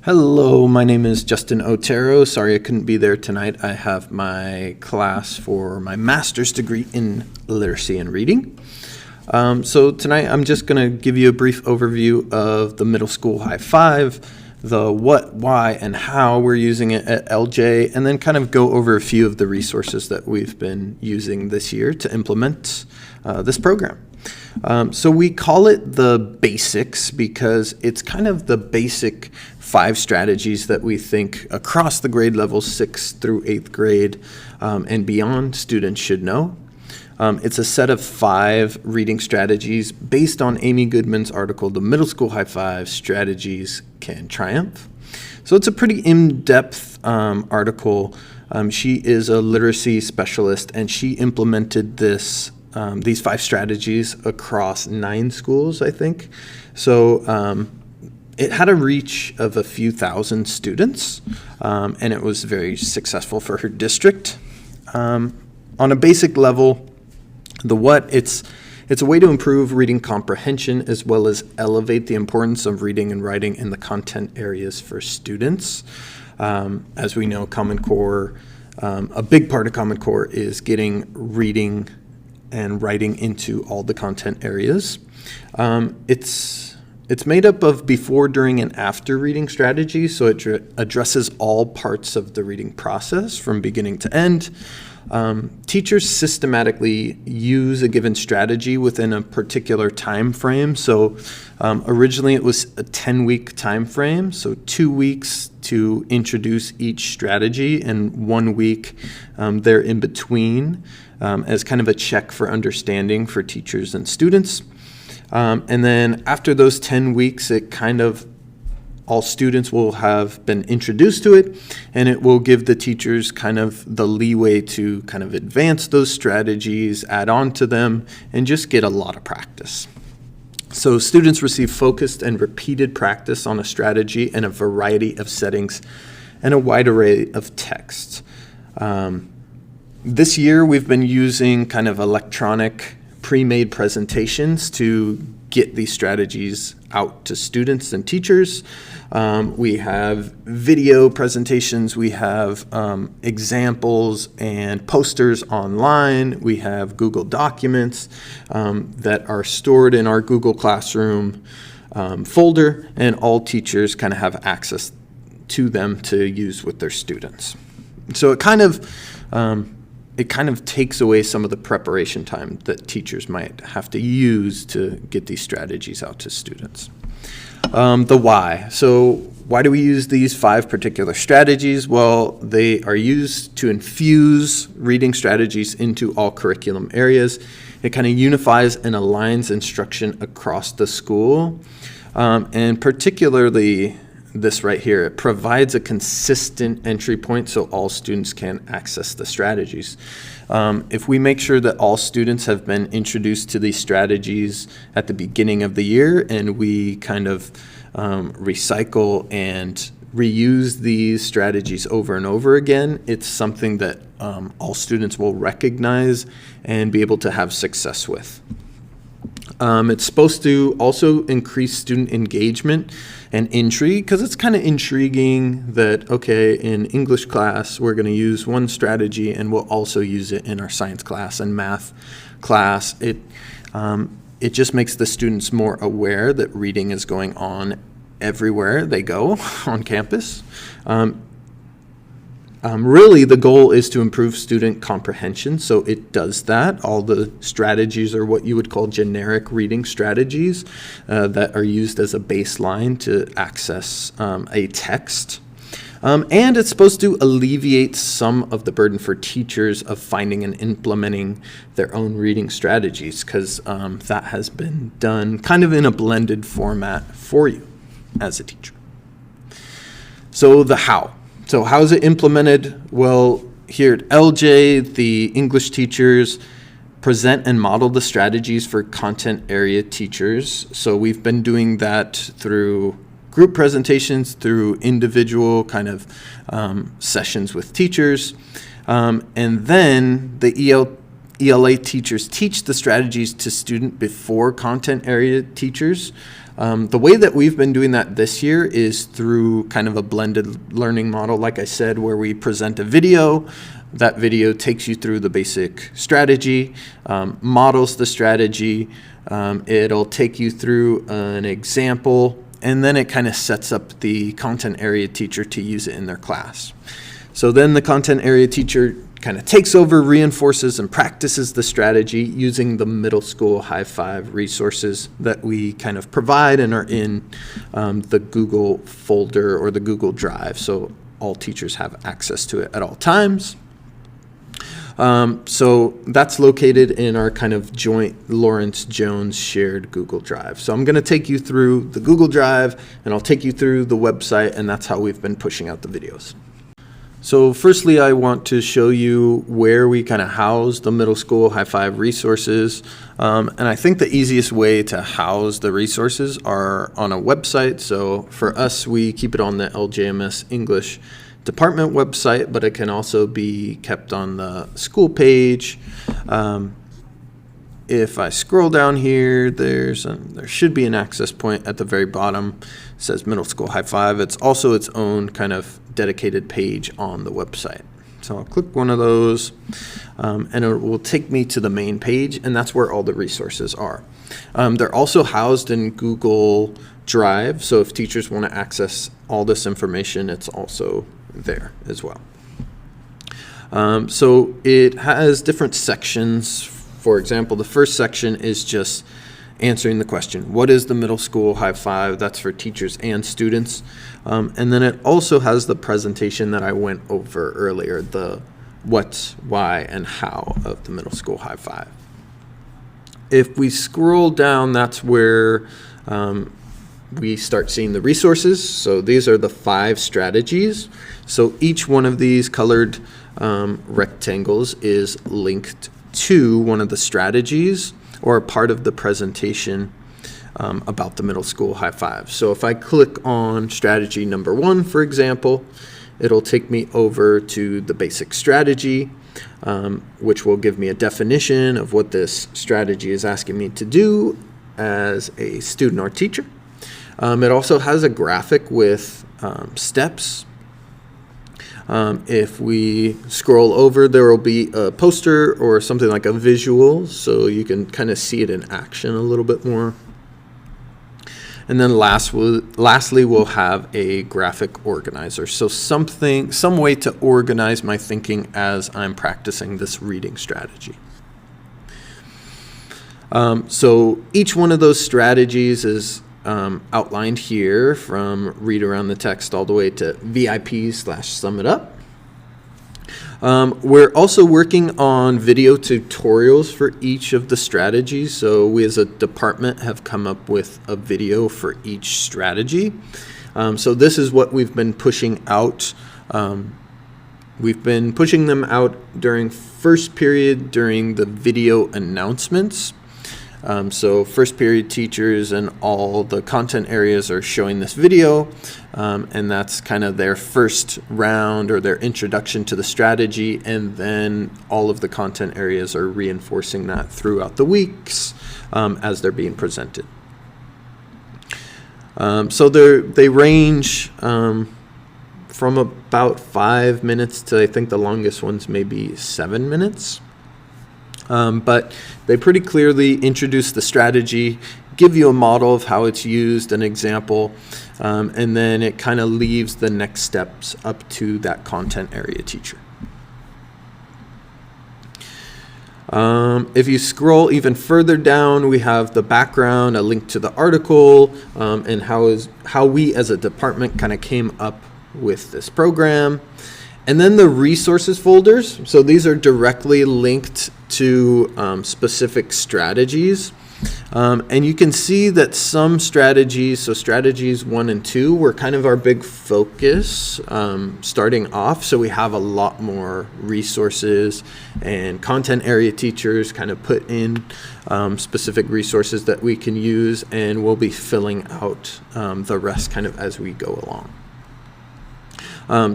Hello, my name is Justin Otero. Sorry I couldn't be there tonight. I have my class for my master's degree in literacy and reading. So tonight I'm just going to give you a brief overview of the Middle School High Five, the what, why, and how we're using it at LJ, and then kind of go over a few of the resources that we've been using this year to implement this program. So we call it the basics because it's kind of the basic 5 strategies that we think across the grade levels 6th through 8th grade and beyond students should know. It's a set of 5 reading strategies based on Amy Goodman's article, The Middle School High Five Strategies Can Triumph. So it's a pretty in-depth article. She is a literacy specialist and she implemented these 5 strategies across 9 schools, I think. So it had a reach of a few thousand students, and it was very successful for her district. On a basic level, the what, it's a way to improve reading comprehension as well as elevate the importance of reading and writing in the content areas for students. As we know, Common Core, a big part of Common Core is getting reading and writing into all the content areas. It's made up of before, during, and after reading strategies, so it addresses all parts of the reading process from beginning to end. Teachers systematically use a given strategy within a particular time frame. So originally it was a 10-week time frame, so 2 weeks to introduce each strategy and 1 week there in between as kind of a check for understanding for teachers and students. And then after those 10 weeks, it kind of all students will have been introduced to it, and it will give the teachers kind of the leeway to kind of advance those strategies, add on to them, and just get a lot of practice. So students receive focused and repeated practice on a strategy in a variety of settings and a wide array of texts. This year we've been using kind of electronic pre-made presentations to get these strategies out to students and teachers. We have video presentations, we have examples and posters online, we have Google Documents that are stored in our Google Classroom folder, and all teachers kind of have access to them to use with their students. So it kind of takes away some of the preparation time that teachers might have to use to get these strategies out to students. The why. So why do we use these 5 particular strategies? Well, they are used to infuse reading strategies into all curriculum areas. It kind of unifies and aligns instruction across the school. And particularly this right here, it provides a consistent entry point so all students can access the strategies. If we make sure that all students have been introduced to these strategies at the beginning of the year, and we kind of recycle and reuse these strategies over and over again, it's something that all students will recognize and be able to have success with. It's supposed to also increase student engagement and intrigue, because it's kind of intriguing that, okay, in English class, we're going to use one strategy and we'll also use it in our science class and math class. It just makes the students more aware that reading is going on everywhere they go on campus. Really, the goal is to improve student comprehension, so it does that. All the strategies are what you would call generic reading strategies that are used as a baseline to access a text. And it's supposed to alleviate some of the burden for teachers of finding and implementing their own reading strategies, because that has been done kind of in a blended format for you as a teacher. So the how. So how is it implemented? Well, here at LJ, the English teachers present and model the strategies for content area teachers. So we've been doing that through group presentations, through individual kind of sessions with teachers. And then the ELA teachers teach the strategies to students before content area teachers. The way that we've been doing that this year is through kind of a blended learning model, like I said, where we present a video. That video takes you through the basic strategy, models the strategy. It'll take you through an example, and then it kind of sets up the content area teacher to use it in their class. So then the content area teacher kind of takes over, reinforces, and practices the strategy using the middle school high five resources that we kind of provide and are in the Google folder or the Google Drive. So all teachers have access to it at all times. So that's located in our kind of joint Lawrence Jones shared Google Drive. So I'm going to take you through the Google Drive, and I'll take you through the website, and that's how we've been pushing out the videos. So firstly, I want to show you where we kind of house the middle school high five resources. And I think the easiest way to house the resources are on a website. So for us, we keep it on the LJMS English department website, but it can also be kept on the school page. If I scroll down here, there should be an access point at the very bottom. It says Middle School High Five. It's also its own kind of dedicated page on the website. So I'll click one of those, and it will take me to the main page, and that's where all the resources are. They're also housed in Google Drive, so if teachers want to access all this information, it's also there as well. So it has different sections. For example, the first section is just answering the question, what is the middle school high five? That's for teachers and students. And then it also has the presentation that I went over earlier, the what, why, and how of the middle school high five. If we scroll down, that's where we start seeing the resources. So these are the 5 strategies. So each one of these colored rectangles is linked to one of the strategies or a part of the presentation about the middle school high five. So if I click on strategy number 1, for example, it'll take me over to the basic strategy, which will give me a definition of what this strategy is asking me to do as a student or teacher. It also has a graphic with steps. If we scroll over, there will be a poster or something like a visual, so you can kind of see it in action a little bit more. And then lastly, we'll have a graphic organizer. So some way to organize my thinking as I'm practicing this reading strategy. So each one of those strategies is outlined here, from read around the text all the way to VIP/sum it up. We're also working on video tutorials for each of the strategies. So we as a department have come up with a video for each strategy. So this is what we've been pushing out. We've been pushing them out during first period during the video announcements. So first period teachers and all the content areas are showing this video, and that's kind of their first round or their introduction to the strategy, and then all of the content areas are reinforcing that throughout the weeks as they're being presented. So they range from about 5 minutes to, I think the longest ones may be 7 minutes. But they pretty clearly introduce the strategy, give you a model of how it's used, an example, and then it kind of leaves the next steps up to that content area teacher. If you scroll even further down, we have the background, a link to the article, and how we as a department kind of came up with this program. And then the resources folders. So these are directly linked to specific strategies. And you can see that some strategies, so strategies 1 and 2, were kind of our big focus starting off. So we have a lot more resources, and content area teachers kind of put in specific resources that we can use, and we'll be filling out the rest kind of as we go along.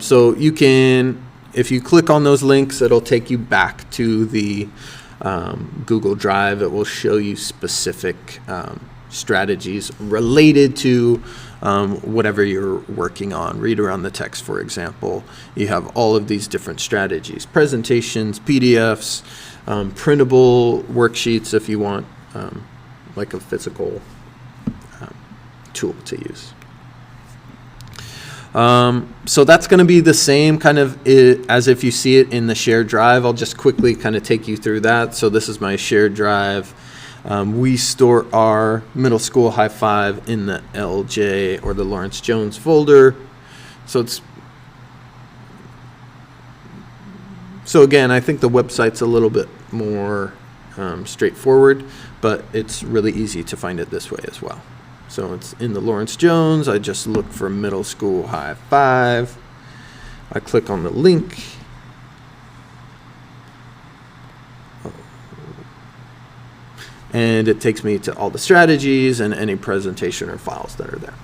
So you can, if you click on those links, it'll take you back to the Google Drive, it will show you specific strategies related to whatever you're working on. Read around the text, for example. You have all of these different strategies, presentations, PDFs, printable worksheets if you want like a physical tool to use. So that's going to be the same kind of as if you see it in the shared drive. I'll just quickly kind of take you through that. So this is my shared drive. We store our middle school high five in the LJ or the Lawrence Jones folder. So again, I think the website's a little bit more straightforward, but it's really easy to find it this way as well. So it's in the Lawrence Jones. I just look for middle school high five. I click on the link. And it takes me to all the strategies and any presentation or files that are there.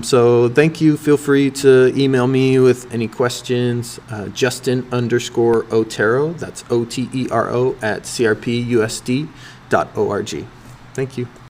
So thank you. Feel free to email me with any questions. Justin_Otero, that's OTERO @crpusd.org. Thank you.